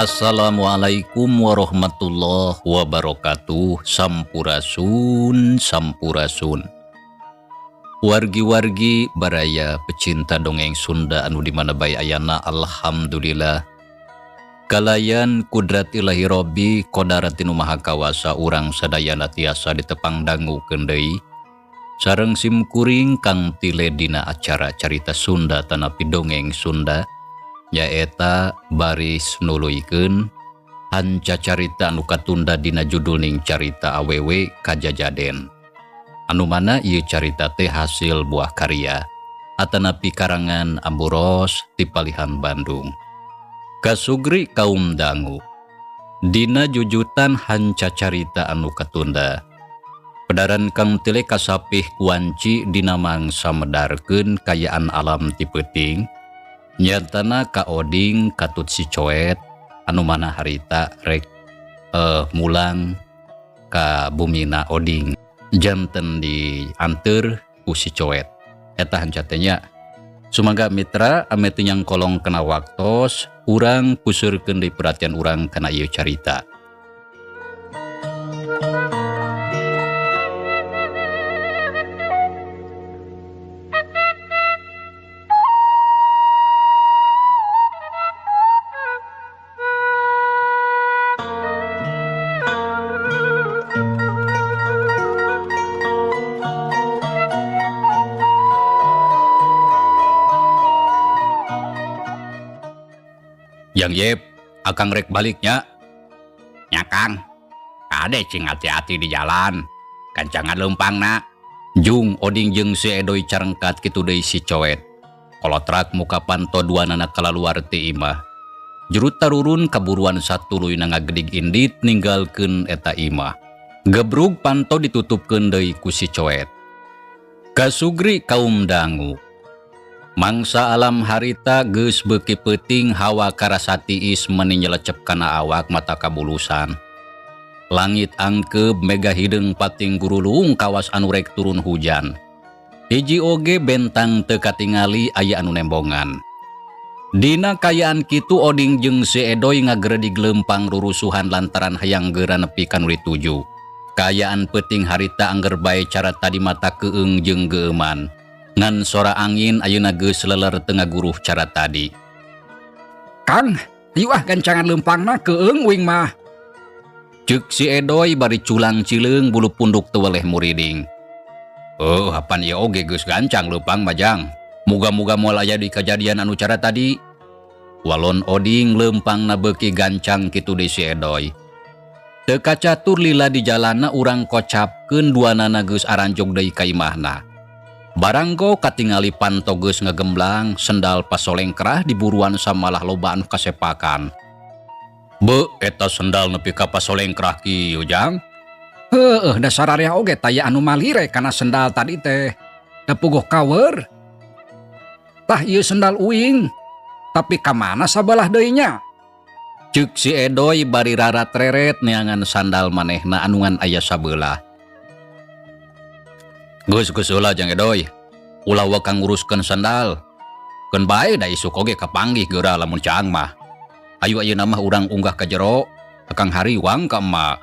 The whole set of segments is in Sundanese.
Assalamualaikum warahmatullahi wabarakatuh. Sampurasun, sampurasun. Wargi-wargi baraya pecinta dongeng Sunda anu dimana bae ayana, alhamdulillah. Kalayan kudrat ilahi Robbi qodaratin maha kawasa urang sadayana tiasa ditepang dangu kendai. Sareng simkuring kang tile dina acara carita Sunda tanapi dongeng Sunda. Nyaeta baris nuluykeun hanca carita anu katunda dina judulning carita awewe kajajaden. Anu mana ieu carita teh hasil buah karya atanapi karangan Amburos ti Palihan Bandung. Kasugri kaum dangu. Dina jujutan hanca carita anu katunda. Pedaran kang tile kasapih kuanci dina mangsa medarkeun kayaan alam ti peuting. Nyatana ka Oding katut si coet anu mana harita rek mulang ka bumina Oding janten dianteur ku si coet eta hancatenya. Sumaga mitra ame teu nyang kolong kena waktos urang puseurkeun deui perhatian urang kana ieu carita. Yang Yep, akang rek baliknya. Ya Kang, kade cing hati-hati di jalan, kancangan leumpang na. Jung Oding jeung si Edoy carengkat kitu deui si coet. Kolotrak muka panto duanana kalaluar ti imah. Jurut tarurun kaburuan satuluy na ngagedig indit ninggalkeun eta imah. Gebrug panto ditutupkeun deui ku si coet. Kasugri kaum dangu. Mangsa alam harita geus beuki peuting hawa karasati is meni nyelecep kana awak mata kabulusan. Langit angkeb mega hideung pating gurulung kawas anu rek turun hujan. Hiji oge bentang teu katingali aya anu nembongan. Dina kayaan kitu Oding jeung si Edoy ngageredig leumpang rurusuhan lantaran hayang geura nepi ka nu dituju. Kayaan peuting harita angger bae cara tadi mata keung jeung geuman. Ngan sora angin ayeuna geus leler tengah guruh cara tadi. Kang, ieu gancangan leumpangna keung uing mah. Ceuk si Edoy bari culang cileung bulu punduk teu weleh muriding. Hapan ieu oge geus gancang leumpang majang. Muga-muga moal aya di kejadian anu cara tadi. Walon Oding leumpangna beuki gancang kitu deui si Edoy. Teu kacatur lila di jalanna urang kocapkeun duanana geus aranjog deui ka imahna. Baranggo katingali panto geus ngagemblang, sendal pasolengkrah diburuan samalah loba anu kasepakan. Be, eta sendal nepi ka pasolengkrah kieu jang? Heueuh, dasar area oge taya anu malire kana sendal tadi teh. Da puguh kawer. Tah ieu sendal uing, tapi ka mana sabelah deui nya? Ceuk si Edoy bari rarat-reret neangan sandal manehna anu ngan aya sabelah. Geus heula jang Edoy. Ulah we kang nguruskeun sandal. Keun bae da isuk oge kapanggih geura lamun caang mah. Ayo ayeuna mah urang unggah ka jero, akang hariwang ka emak.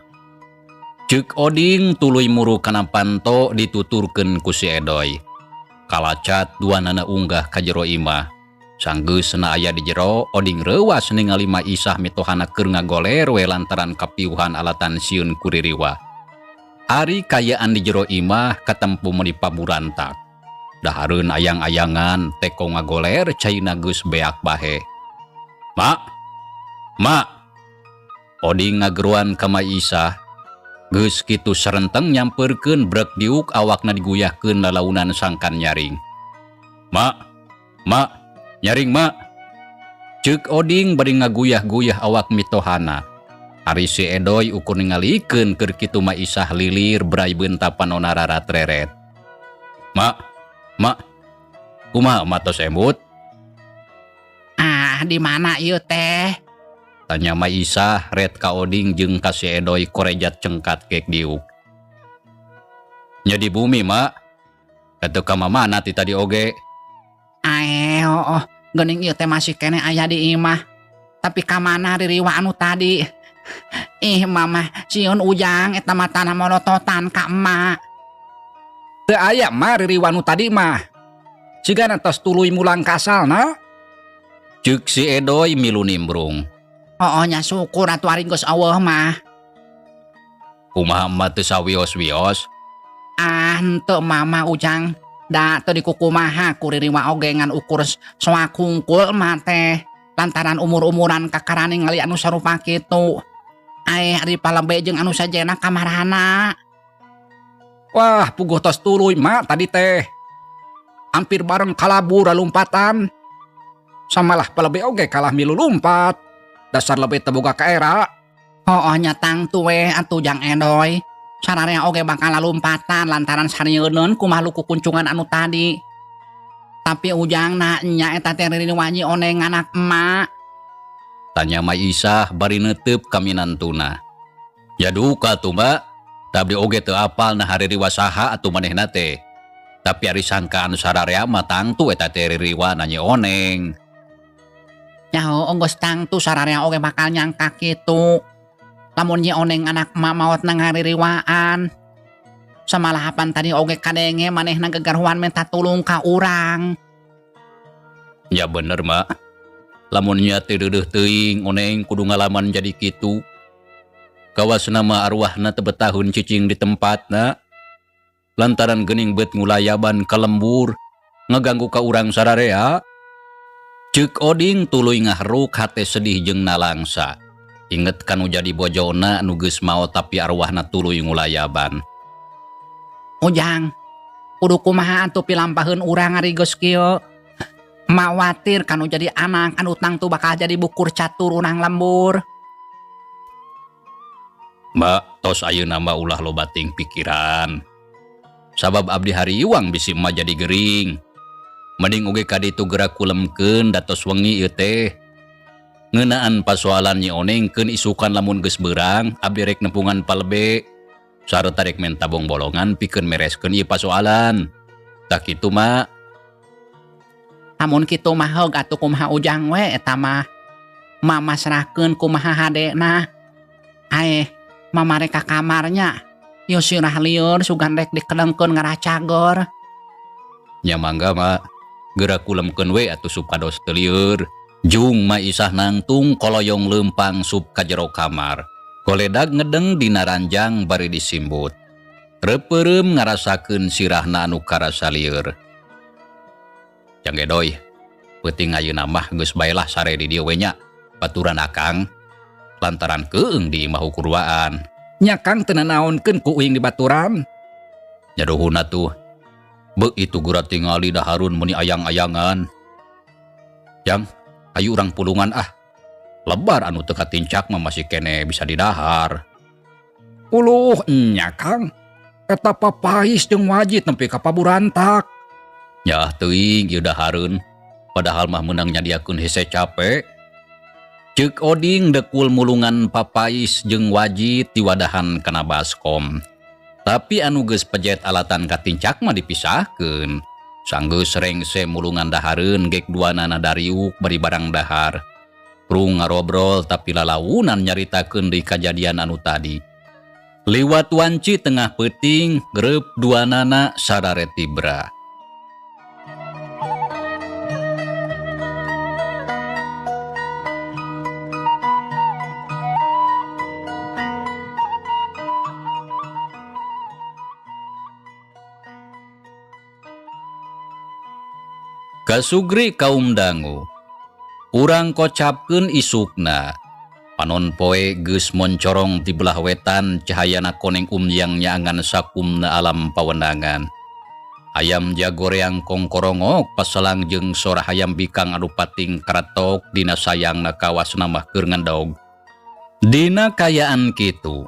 Ceuk Oding tuluy muru kana panto dituturkeun ku si Edoy. Kalacat duanana unggah ka jero imah. Sanggeusna aya di jero, Oding reuwas ningali Ma Isah mitohana keur ngagoler we lantaran kapiuhan alatan sieun kuririwa. Ari kayaan di jero imah katempu meuli paburantak. Dahareun ayang-ayangan teko ngagoler caina geus beak bahe. Mak. Oding ngageruan ka Ma Isah. Geus kitu sarenteng nyampeurkeun brek diuk awakna diguyahkeun lalaunan sangkan nyaring. Mak, nyaring mak. Ceuk Oding bari ngaguyah-guyah awak mitohana. Ari si Edoy ukur ningalikeun keur kitu Ma Isah lilir brai beuntapan nona rarat-reret. Mak, kumaha emak tos embut? Di mana ieu teh? Tanya Ma Isah red ka Oding jeung ka si Edoy korejat cengkat kek diuk. Nya di bumi, Mak. Eta ka mamana ti tadi oge. Geuning ieu teh masih kene aya di imah. Tapi kamana ririwa anu tadi? Ih mama, sieun Ujang eta mah tanah monototan ka emak. Teu aya mah ririwa anu tadi mah. Sigana tos tuluy mulang kasalna. Ceuk si Edoy milu nimbrung. Nya syukur atuh ari geus eueuh mah. Kumaha emak teu sawios-wios? Henteu mama Ujang. Da teu dikukumaha ku ririwa oge ngan ukur soak hungkul mah teh. Lantaran umur-umuran kakarane ngali anu sarupa kitu. Ari palebe jeung anu sajena kamarana. Wah, puguh tos tuluy mak tadi teh. Hampir bareng kalabur lompatan. Samalah palebe oge kalah milu lompat. Dasar lebih teboga ka era. Nya tangtu we atuh Jang Edoy. Sararea oge bakal lompatan lantaran sarieun kumaha luku kuncungan anu tadi. Tapi Ujangna nya eta teh ririwanyi oneng anak emak. Tanya Maisah bari neuteup ka minantuna. Ya duka tuh mbak, tapi oge teu apal nah haririwa saha atuh manehna teh. Tapi ari sangka anu sararea mah tangtu eta teh ririwa nanya oneng. Nyaho geus tangtu sararea oge bakal nyangka kitu. Lamun nyi oneng anak emak maot nang haririwaan. Samalahapan tadi oge kadenge manehna gegarwan minta tulung ka urang. Ya bener mak. Lamun nya teu deudeuh teuing oneng kudu ngalaman jadi kitu. Kawasna mah arwahna teu betahun cicing di tempatna. Lantaran geuning beut ngulayaban ka lembur ngaganggu ka urang sararea. Ceuk Oding tuluy ngahruk hate sedih jeung nalangsa. Inget kanu jadi bojona anu geus maot tapi arwahna tuluy ngulayaban. Ujang, kudu kumaha atuh pilampaheun urang ari geus kieu. Mawatir kanu jadi anak anu tangtu bakal jadi bukur catur urang lembur. Mbak, tos ayeuna mah ulah loba ting pikiran. Sabab abdi hariwang bisi mah jadi gering. Mending oge ka ditu gerak kulemkeun da tos wengi ieu teh. Ngeunaan pasoalan nyi onengkeun isukan lamun geus beurang abdi rek nempungan palebe. Sareta rek men tabung bolongan pikeun mereskeun ieu pasoalan. Tak kitu mak. Amun kitu mah heug atuh kumaha Ujang we eta mah. Mama serahkeun kumaha hadena. Mama rek ka kamarnya. Ieu sirah lieur sugan rek dikelengkeun ngaracagor. Nya mangga mak. Gerak kulemkeun we atuh supados teu lieur. Jung Maisah nangtung koloyong leumpang sup ka jero kamar. Koledag ngedeng dina ranjang bari disimbut. Repeureum ngarasakeun sirahna anu karasa lieur. Jang Edoy, peuting ayeuna mah geus baelah sare di dieu we nya. Baturan akang lantaran keung di imah ukurwaan. Nya Kang teu nanaonkeun ku uing di baturan. Nyadohuna tuh. Beuk itu gura tingali daharun meni ayang-ayangan. Jang, ayu urang pulungan ah. Lebar anu teu katincak mah masih kene bisa didahar. Uluh nya Kang. Eta papais jeung wajit nempi ka paburantak. Ya teuing ieu dahareun. Padahal mah meunang nyadiakeun hese capek. Ceuk Oding dekul mulungan papais jeung wajit di wadahan kana baskom. Tapi anu geus pejet alatan katincak mah dipisahkeun. Sanggeus rengse mulungan dahareun gek duanana dariuk bari barang dahar. Rung ngarobrol tapi lalaunan nyaritakeun di kajadian anu tadi. Liwat wanci tengah peuting greup duanana sadare tibra. Kasugri kaum dangu. Urang kocapkeun isukna. Panon poe geus moncorong ti belah wetan cahayana koneng umyang nyaangan sakumna alam pawendangan. Hayam jagoreang kongkorongok paselang jeung sora hayam bikang anu pating karatok dina sayangna kawasna mah keur ngendog. Dina kayaan kitu,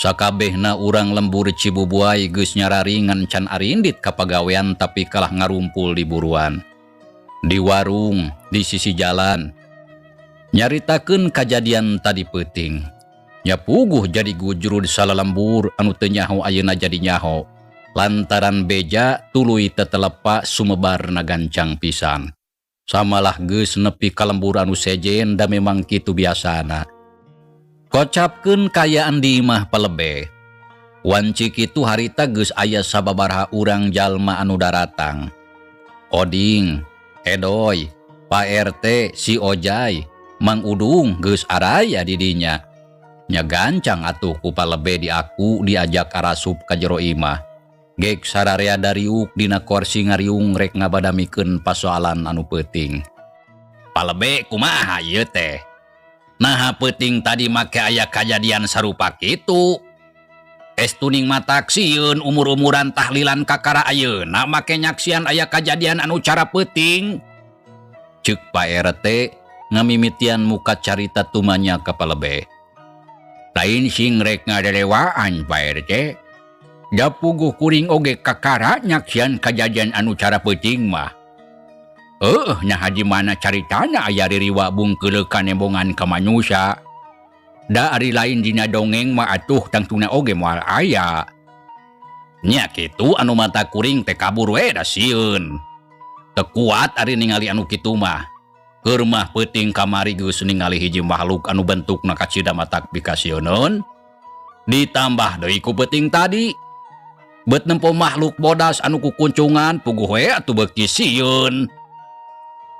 sakabehna urang lembur Cibubuay geus nyararingan can arindit ka pagawean tapi kalah ngarumpul di buruan. Di warung, di sisi jalan. Nyaritakeun kajadian tadi peuting. Nya puguh jadi gujrud salalembur anu teu nyaho ayeuna jadi nyaho. Lantaran beja tuluy tetelepa sumebar nagancang pisan. Samalah geus nepi ka lembur anu sejen da memang kitu biasana. Kocapkeun kayaan di imah palebe. Wanci kitu harita geus aya sababaraha urang jalma anu daratang. Oding, Edoy, Pak RT, si Ojay, Mang Udung geus araya di dinya. Nya gancang atuh ku palebe di aku diajak arasup ka jero imah. Gek sararea dariuk dina kursi ngariung rek ngabadamikeun pasoalan anu peuting. Palebe kumaha ieu teh? Naha peuting tadi make aya kajadian sarupa kitu. Estuning matak sieun umur-umuran tahlilan kakara ayeuna make nyaksian aya kajadian anu cara peuting. Ceuk Pak RT ngamimitian muka carita tumanya ka palebe. Lain sing rek ngadelewaan Pak RT. Da puguh kuring oge kakara nyaksian kajadian anu cara peuting mah. Nya haji mana caritana aya ririwa bungkeul kanembongan ka manusia. Da ari lain dina dongeng mah atuh tangtuna oge moal aya. Nya kitu anu mata kuring teh kabur we da sieun. Teu kuat ari ningali anu kitu mah. Keur mah peuting kamari geus ningali hiji makhluk anu bentukna kacida matak bikasieun. Ditambah deui ku peuting tadi. Bet nempo makhluk bodas anu kukuncungan puguh we atuh beuki sieun.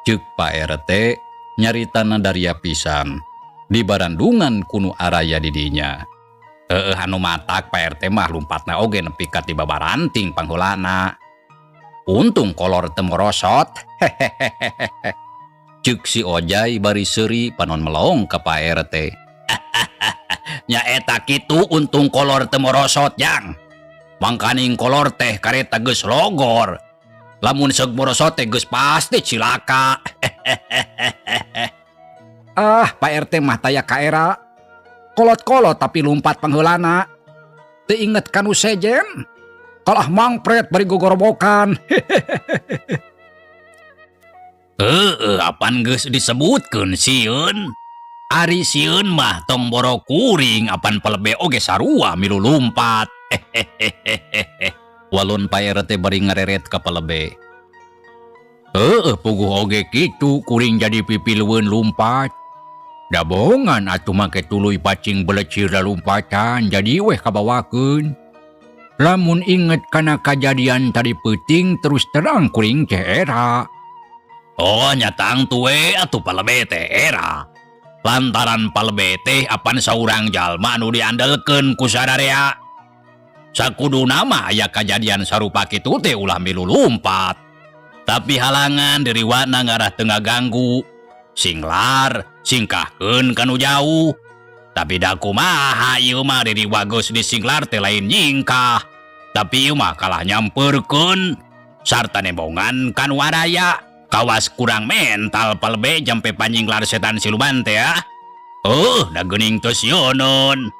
Ceuk Pak RT nyaritana daria pisan. Di barandungan kuno araya di dinya. Anu matak Pak RT mah lumpatna oge nepi ka ti babaranting pangheulana. Untung kolor teu merosot. Ceuk si Ojay bari seuri panon melong ka Pak RT. Nya eta kitu untung kolor teu merosot jang. Mangkaning kolor teh kareta geus logor. Lamun seug merosot teh geus pasti cilaka. Pak RT mah taya kaera. Kolot-kolot tapi lumpat pangheulana. Teu inget kanu sejen. Kalah mangpret bari gogorobokan. Apan geus disebutkeun sieun. Ari sieun mah tong boro kuring apan palebe oge sarua milu lumpat. Walon Pak RT bari ngareret ka palebe. Puguh oge kitu kuring jadi pipileueun lumpat. Dabongan atuh make tuluy pacing belecir lalumpatan jadi weh kabawakeun. Lamun inget kana kajadian tadi peuting terus terang kuring teh era. Oh nyatang tuwe atuh palebe teh era. Lantaran palebe teh apan saurang jalma anu diandelkeun ku sadarea. Sakuduna mah aya kajadian sarupa kitu teh ulah milu lumpat. Tapi halangan diriwana ngarah teu ngaganggu. Singlar, singkahkeun kanu jauh. Tapi da kumaha ieu mah diriwa geus disinglar teh lain nyingkah. Tapi ieu mah kalah nyampeurkeun sarta nembongan kanu araya. Kawas kurang mental palebe jampe panjinglar setan siluman teh ya. Da geuning teu sionon.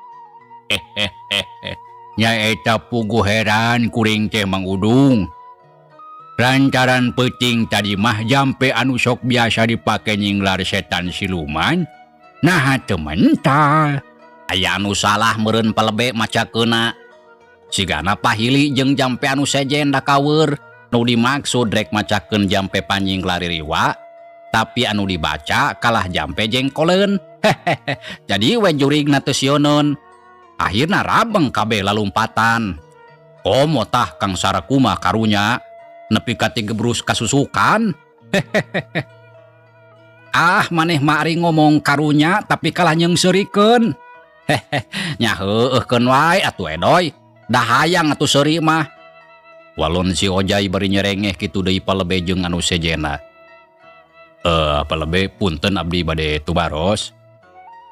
Nya eta puguh heran kuring teh Mang Udung. Lantaran peuting tadi mah jampe anu sok biasa dipake nyinglar setan siluman, nah teu mental. Aya anu salah meureun palebe macakeuna. Sigana pahili jeung jampe anu sejen da kaweur, nu dimaksud rek macakeun jampe panjinglar ririwa, tapi anu dibaca kalah jampe jengkoleun. Jadi we jurigna teu sionon. Akhirna rabeng kabeh lalumpatan. Komo tah Kang Sarakuma karunya nepi ka ti gebrus kasusukan. Maneh mah ari ngomong karunya tapi kalah nyeungseurikeun. Nya heueuhkeun wae atuh Edoy. Da hayang atuh seuri mah. Walon si Ojay bari nyerengeh kitu deui palebe jeung anu sejena. Palebe punten abdi bade tubaros.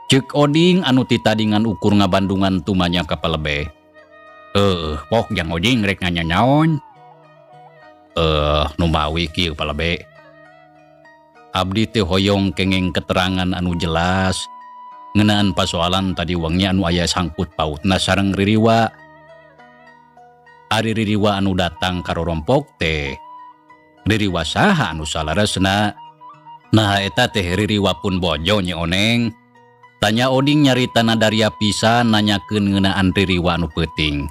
Ceuk Oding anu titadingan ukur ngabandungan tumanya ka palebe. Pok jang Oding rek nganyaon. Nu mawi kieu palebe. Abdi teh hoyong kengeng keterangan anu jelas ngeunaan pasoalan tadi wangnya anu aya sangkut pautna sareng ririwa. Ari ririwa anu datang ka rorompok teh ririwa saha anu salaresna. Nah eta teh ririwa pun bojo nya Oneng. Tanya Oding nyaritana daria pisan nanyakeun ngeunaan ririwa anu peuting.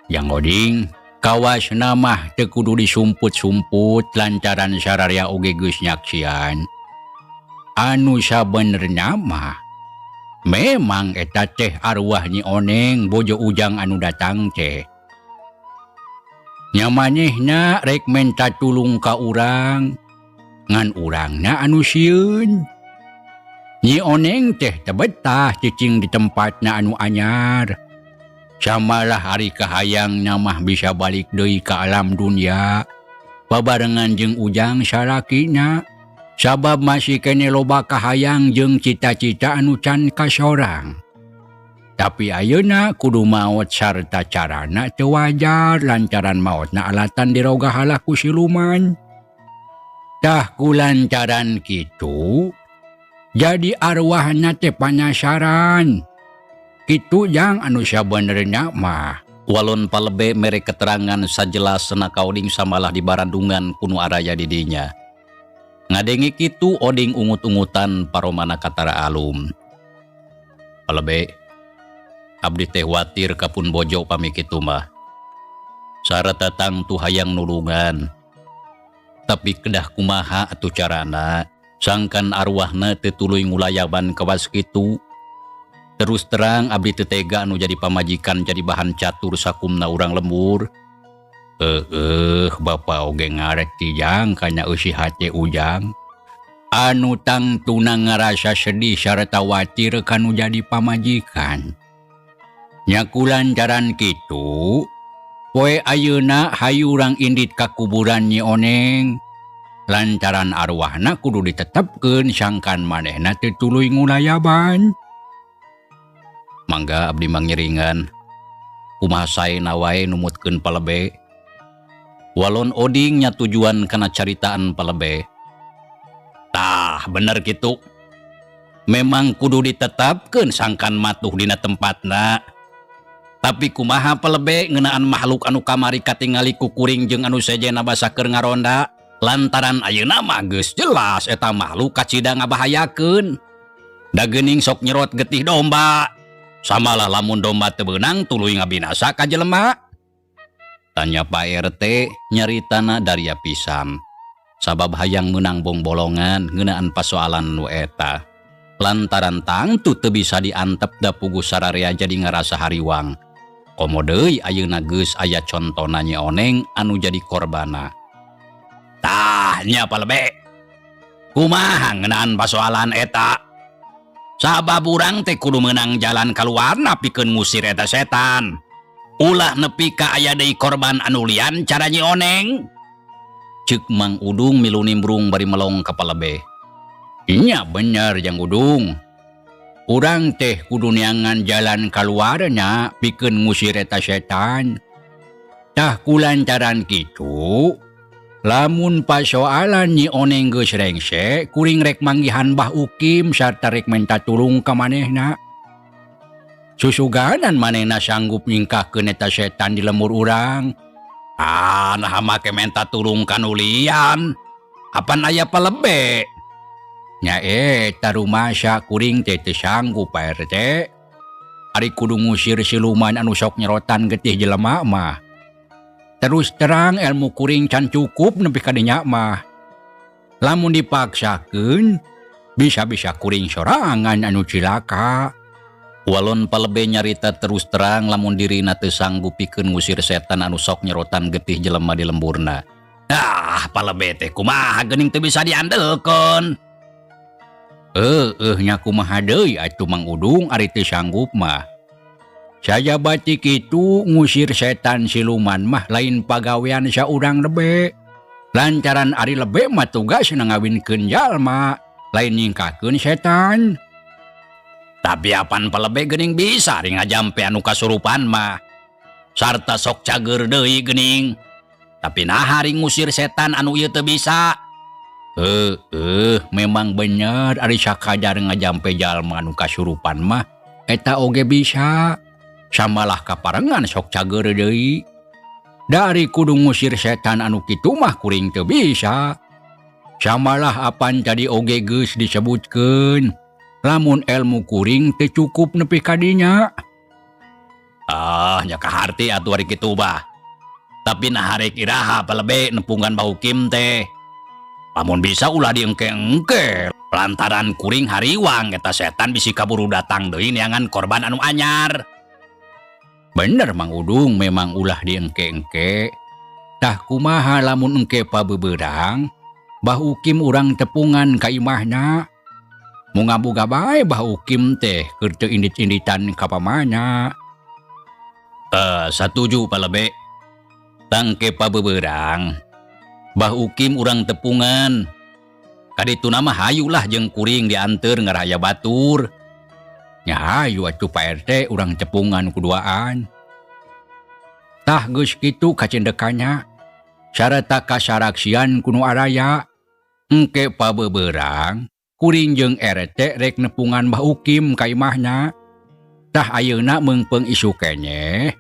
Yang Oding Kawas namah teu kudu disumput-sumput lantaran sararea oge geus nyaksian. Anu sabenerna mah memang eta teh arwah Nyi Oneng bojo ujang anu datang teh. Nya manehna rek menta tulung ka urang ngan urangna anu sieun. Nyi Oneng teh teu betah cicing di tempatna anu anyar. Samalah hari kahayangna mah bisa balik deui ka alam dunya babarengan jeung ujang salakina. Sabab masih kene loba kahayang jeung cita-cita anu can kasorang. Tapi ayeuna kudu maot sarta carana teu wajar lantaran maotna alatan diroga halah ku siluman. Tah kulantaran kitu, jadi arwahna teh panasaran. Kitu jang anu sabenerna mah. Walon palebe mere keterangan sajelas senaka oding samalah di barandungan kuno araya didinya. Ngadengi kitu oding ungut-ungutan paromana katara alum. Palebe, abdi teh watir kapun bojo pami kitu mah. Sarata tangtu hayang nulungan. Tapi kedah kumaha atuh carana, sangkan arwahna teu tuluy ngulayaban kawas kitu. Terus terang abdi teu tega anu jadi pamajikan jadi bahan catur sakumna urang lembur. Bapa oge ngareti jang kanya eusi hate ujang. Anu tangtuna ngarasa sedih sarta watir kanu jadi pamajikan. Nya kulantaran kitu, poe ayeuna hayu urang indit ka kuburan Nyi Oneng. Lantaran arwahna kudu ditetepkeun sangkan manehna teu tuluy ngulayaban. Mangga abdi mangiringan. Kumaha saena wae numutkeun palebe. Walon oding nya tujuan kana caritaan palebe. Tah bener kitu. Memang kudu ditetapkeun sangkan matuh dina tempatna. Tapi kumaha palebe ngeunaan makhluk anu kamari katingali ku kuring jeung anu sejena basa keur ngaronda. Lantaran ayeuna mah geus jelas eta makhluk kacida ngabahayakeun. Da geuning sok nyerot getih domba. Samalah lamun domba teu beunang tuluy ngabinasa ka jelema. Tanya Pak RT nyaritana daria pisan. Sabab hayang meunang bongbolongan ngeunaan pasoalan nu eta. Lantaran tangtu teu bisa diantep da puguh sararea jadi ngarasa hariwang. Komo deui ayeuna geus aya contona Nyi Oneng anu jadi korbana. Tah nya palebe. Kumaha ngeunaan pasoalan eta? Sabab urang teh kudu meunang jalan kaluarna pikeun ngusir eta setan. Ulah nepi ka aya deui korban anu lian cara Nyi Oneng. Ceuk Mang Udung milu nimbrung bari melong ka palebe. Nya bener Jang Udung. Urang teh kudu neangan jalan kaluarna pikeun ngusir eta setan. Tah kulantaran kitu, lamun pasoalan Nyi Oneng geus rengse, kuring rek manggihan Mbah Ukim sarta rek menta tulung ka manehna. Susuganan manehna sanggup nyingkahkeun eta setan di lemur urang. Nah make menta tulung kanulian. Apan aya palebe? Nya eta rumasa kuring teh teu sanggup Pak RT. Ari kudu ngusir siluman anu sok nyerotan getih jelema mah. Terus terang ilmu kuring can cukup nepi ka dinya mah. Lamun dipaksakeun bisa-bisa kuring sorangan anu cilaka. Walon palebe nyarita terus terang lamun dirina teu sanggup pikeun ngusir setan anu sok nyerotan getih jelema di lemburna. Palebe teh kumaha geuning teu bisa diandelkeun. Nya kumaha deui atuh Mang Udung ari teu sanggup mah. Saya batik itu ngusir setan siluman mah lain pagawean saurang lebe. Lantaran ari lebe mah tugasna ngawinkeun jalma, lain nyingkahkeun setan. Tapi apan palebe geuning bisa ring ngajampe anu kasurupan mah. Sarta sok cager deui geuning. Tapi nah ring ngusir setan anu ieu teu bisa. Memang bener ari sakadar ngajampe jalma anu kasurupan mah eta oge bisa. Samalah kaparengan sok cager deui. Dari kudu ngusir setan anu kitu mah kuring teu bisa. Samalah apan tadi oge geus disebutkeun. Lamun ilmu kuring teu cukup nepi ka dinya. Nya kaharti atuh ari kitu bah. Tapi naharek iraha palebe nepungan bahukim teh. Lamun bisa ulah diengke-engke lantaran kuring hariwang eta setan bisi kaburu datang deui neangan korban anu anyar. Bener Mang Udung, memang ulah diengke-engke. Tah kumaha lamun engke pabeberang bahukim urang tepungan ka imahna. Mungaboga bae bahukim teh keur teu indit-inditan ka pamana. Satuju palebe. Tangke pabeberang bahukim urang tepungan. Kaditu nama hayulah jeung kuring dianteur ngaraya batur. Nya hayu atuh Pak RT urang tepungan kuduaan. Tah geus kitu kacendekannya. Sarata kasaraksian kuno araya. Engke pabeberang kuring jeung RT rek nepungan bahukim ka imahna. Tah ayeuna meungpeung isu keneh.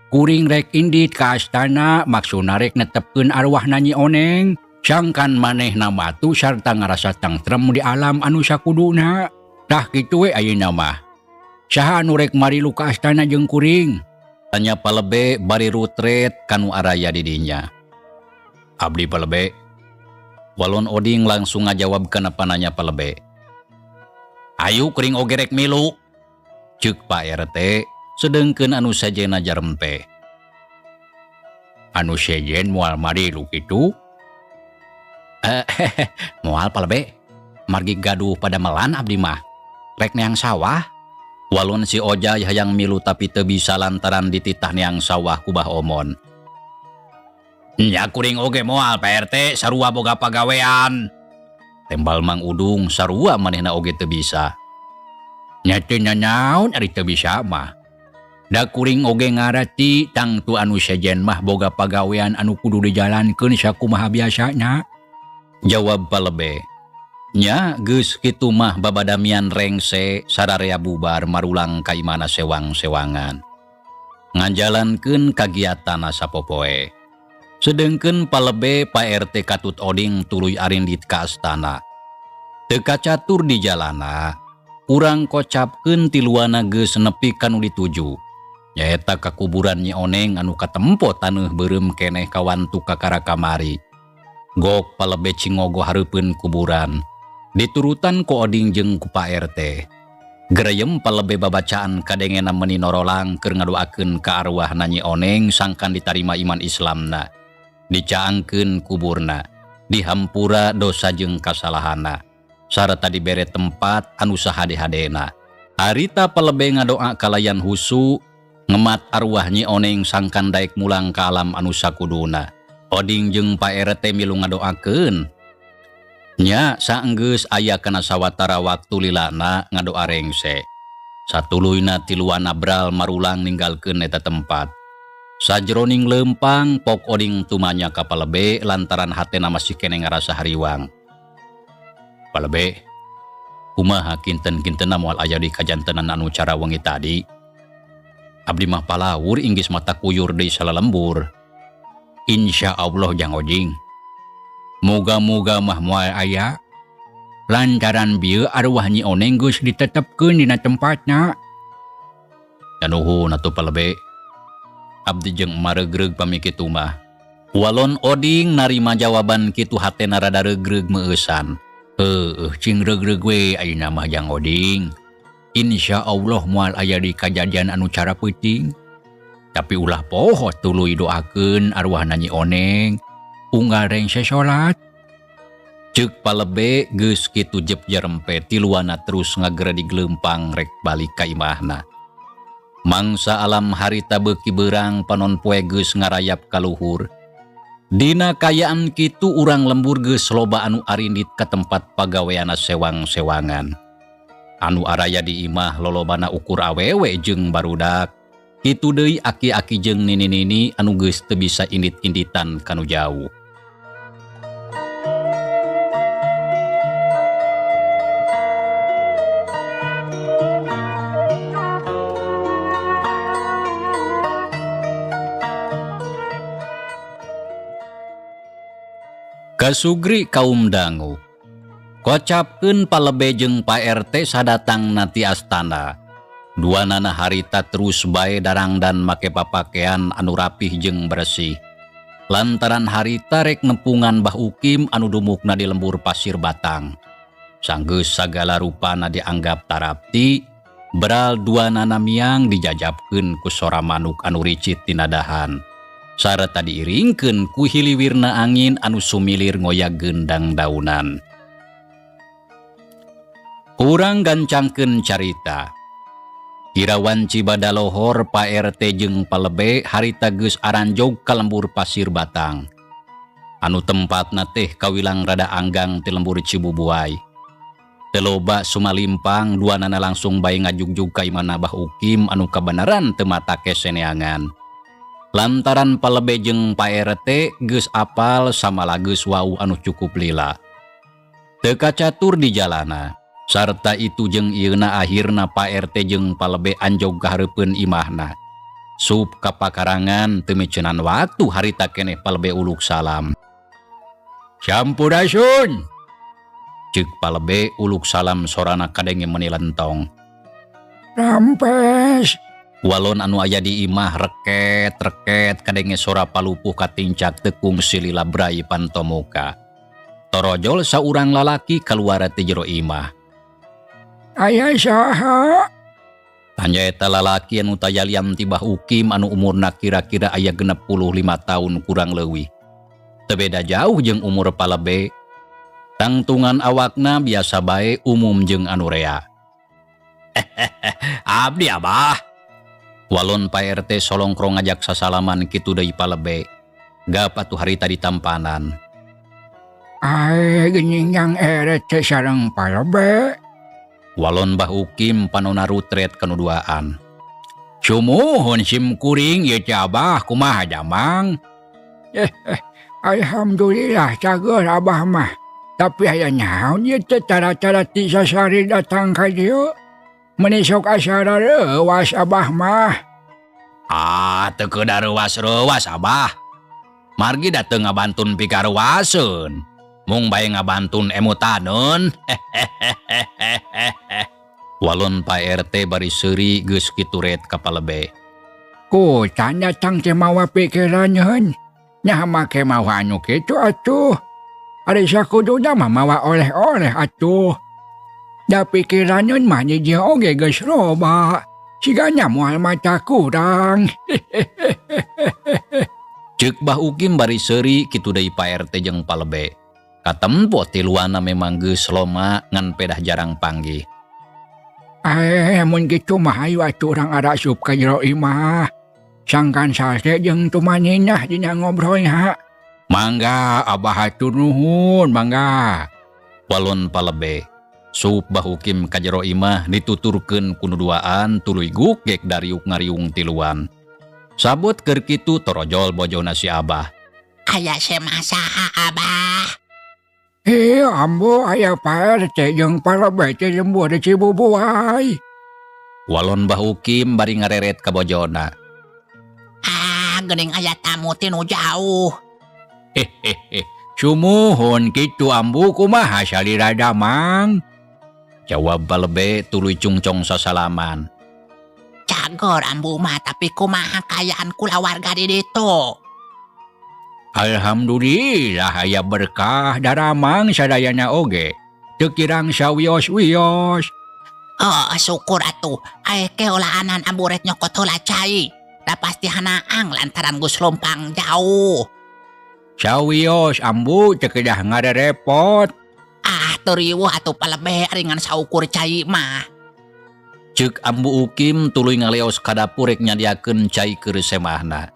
Kuring rek indit ka astana maksudna rek netepkeun arwahna Nyi Oneng. Sangkan manehna matu sarta ngarasa tentrem di alam anu sakuduna. Tah kitu we ayeuna mah. Saha anu rek marilu ka astana jeung kuring? Tanya palebe bari rutret kanu araya di dinya. Abdi palebe. Walon Oding langsung ngajawab kana pananya palebe. Ayu kuring oge rek milu. Ceuk Pak RT sedengkeun anu sajena jarempe. Anu sejen moal marilu kitu? Moal palebe. Margi gaduh pada melan abdi mah. Rek neang sawah. Walon si Ojay hayang milu tapi teu bisa lantaran dititah neang sawah kubah omon. Nya kuring oge moal Pak RT sarua boga pagawean. Tembal Mang Udung sarua manehna oge teu bisa. Nya teu naon ari teu bisa mah. Da kuring oge ngarati tangtu anu sejen mah boga pagawean anu kudu dijalankeun sakumaha biasana. Jawab palebe. Nya geus kitu mah babadamian rengse sararea bubar marulang ka imana sewang-sewangan. Ngajalankeun kagiatan sapopoe. Sedengkeun palebe Pak RT Katut Oding tuluy arindit ka astana. Teu kacatur di jalana, urang kocapkeun tiluana geus nepi kanu dituju. Nyaeta ka kuburan Nyi Oneng anu katempo taneuh beureum keneh kawantu kakara kamari. Gok palebe cingogo hareupeun kuburan. Diturutan ku Oding jeung ku Pak RT. Gereyem palebe babacaan kadengena meuni norolang keur ngadoakeun ka arwahna Nyi Oneng sangkan ditarima iman Islamna. Dicaangkeun kuburna, dihampura dosa jeung kasalahanna, sarta dibere tempat anu sahade-hadena. Harita palebe ngadoa kalayan husu, ngemat arwah Nyi Oneng sangkan daek mulang ka alam anu sakuduna. Oding jeung Pak RT milu ngadoakeun. Nya saenggeus aya kana sawatara waktu lilana ngadoa rengse. Satuluyna tiluana bral marulang ninggalkeun eta tempat. Sajroning lempang pok Oding tumanya ka palebe lantaran hatena masih keneh ngarasa hariwang. Palebe, kumaha kinten-kintenna moal aya di kajantenan anu cara wengi tadi? Abdi mah palawur inggis mata kuyur deui salalembur. Insya Allah Jang Oding. Moga-moga mah moal aya. Lantaran bieu arwah Nyi Oneng geus ditetepkeun dina tempatna. Nuhun atuh palebe. Abdi jeung maregreg pami kitu mah. Walon Oding narima jawaban kitu hatena rada regreg meueusan. Cing regreg we ayeuna mah Jang Oding. Insya Allah moal aya di kajadian anu cara peuting. Tapi ulah poho tuluy doakeun arwahna Nyi Oneng. Unggal rengse salat. Ceuk palebe geus kitu jep jarempe tiluana terus ngageredi gleumpang rek balik ka imahna. Mangsa alam harita beuki beurang panon poe geus ngarayap ka luhur. Dina kayaan kitu urang lembur geus loba anu arindit ka tempat pagaweana sewang-sewangan. Anu araya di imah lolobana ukur awewe jeung barudak. Kitu deui aki-aki jeung nini-nini anu geus teu bisa indit-inditan kanu jauh. Kasugri kaum dangu. Kocapkeun palebe jeung Pak RT sadatang nati astana. Duanana harita terus bae darang dan make papakean anu rapih jeung bersih. Lantaran harita rek nempungan Bah Ukim anu dumukna di lembur pasir batang. Sanggeus sagala rupana dianggap tarapti, beral dua nanamiang dijajabkeun ku sora manuk anu ricit tina dahan. Sareta diiringkeun ku hiliwirna angin anu sumilir ngoyak gendang daunan. Urang gancangkeun carita. Irawan Cibada lohor Pak RT jeung palebe harita geus aranjog ka lembur pasir batang. Anu tempatna teh kawilang rada anggang ti lembur Cibubuay. Teu loba sumalimpang duanana langsung bae ngajugjug ka imana Bah Ukim anu kabenaran teu matake seneangan. Lantaran palebe jeung Pak RT geus apal samala geus wau anu cukup lila. Teu kacatur di jalana. Sarta itu jeung ieuna akhirna Pak RT jeung palebe anjog kahareupeun imahna. Sup kapakarangan teu meuceunan waktu harita keneh palebe uluk salam. "Sampurasun," ceuk palebe uluk salam sorana kadenge meuni lentong. "Rampes," walon anu aya di imah reket kadenge sora palupuh katincak tekung silila brai pantomuka. Torojol saurang lalaki kaluar ti jero imah. "Aya saha?" Tanya eta lalaki anu tayaliam ti Bah Ukim anu umurna kira-kira aya 65 tahun kurang leuwih. Teu beda jauh jeung umur palebe. Tangtungan awakna biasa bae umum jeung anu rea. "Abdi Abah." Walon Pak RT solongkrong ngajak sasalaman kitu deui palebe. Gapa tu harita ditampanan. "Ai geuning yang RT sareng palebe." Walon Bah Ukim panonna rutret kanuduaan. "Sumuhun sim kuring ieu teh Abah kumaha jamang?" "Alhamdulillah cager Abah mah. Tapi aya naon ieu teh cara-cara ti sasari datang ka dieu? Meuni sok asara reuwas Abah mah." Teu kedah reuwas-reuwas Abah. Margi da teu ngabantun pikareuwaseun. Mung bae ngabantun emutaneun. Walon Pak RT bari seuri geus kitu ret ka palebe. "Ku can datang teh mawa pikiranyeun. Nya make mawa anu kitu atuh. Ari sakuduna mah mawa oleh-oleh atuh. Da pikiranyeun mah nyieun oge geus loba. Sigana moal mata kurang." Ceuk Bah Ukim bari seuri kitu deui Pak RT jeung palebe. Katempo tiluana memang geus loma ngan pedah jarang panggih. "Mun kitu mah ayo atuh urang arasup ka jero imah. Sangkan sase jeung tumaninah dina ngobrolna." "Mangga Abah hatur nuhun, mangga." Walon palebe. Sup Bah Ukim ka jero imah dituturkeun ku nuduaan tuluy gugek dariuk ngariung tiluan. Sabut keur kitu torojol bojona si Abah. "Aya semasaha Abah?" "Ambo aya Pak RT jeung palebe teh lembur di Cibubuay." Walon Bah Ukim bari ngareret ka bojona. Geuning aya tamu tinu jauh." "Sumuhun kitu ambu kumaha salira damang?" Jawab palebe tuluy cungcong sasalaman. "Cager ambu mah tapi kumaha kayaan kulawarga di ditu?" "Alhamdulillah aya berkah daramang sadayana oge. Teu kirang sawios-wios." "Oh, syukur atuh. Ae keolaanan ambu rek nyokot heula cai. Da pasti hanaang lantaran geus lompang jauh." "Sawios ambu teu kedah ngarerepot." Teu riweuh atuh palebe ringan saukur cai mah." Ceuk ambu Ukim tuluy ngaleos ka dapur rek nyadiakeun cai keur semahna.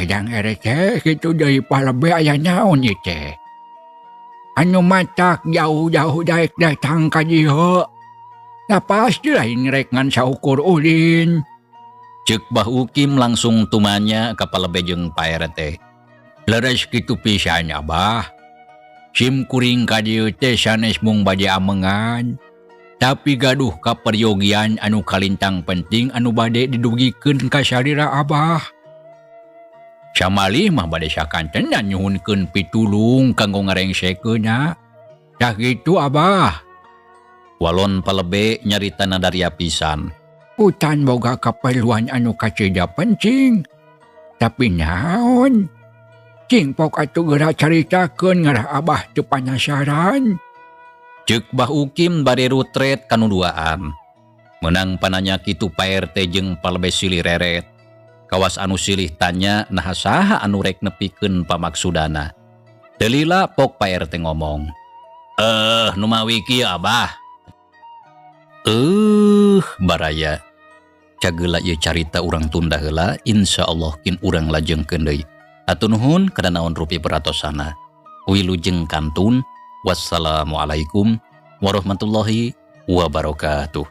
Jang RT kitu deui palebe aya naon ieu teh? Anu matak jauh-jauh daek datang ka dieu. Da pasti lain rek ngan saukur ulin." Ceuk Bah Ukim langsung tumanya ka palebe jeung Pak RT. "Leres kitu pisan Abah. Sim kuring ka dieu teh sanes mung bade amengan. Tapi gaduh kaperyogian anu kalintang penting anu bade didugikeun ka salira Abah. Samalih mah bade sakantenan nyuhunkeun pitulung kanggo ngarengsekeunna. Tah kitu Abah." Walon palebe nyaritana daria pisan. "Utan boga kaperluan anu kacida penting. Tapi naon? Cingpok atuh geura caritakeun ngarah abah teu panasaran. Ceuk Bah Ukim bade rutret kanu duaan. Menang pananya kitu Pak RT jeung palebe silih reret. Kawas anu silih tanya nah saha anu rek nepikeun pamaksudana. Delila pok Pak RT ngomong. Nu mawi kieu Abah. Baraya. Cageula ieu carita urang tunda heula, insyaallah kin urang lajengkeun deui. Hatur nuhun kana naon rupi peratosana. Wilujeng kantun. Wassalamualaikum warahmatullahi wabarakatuh.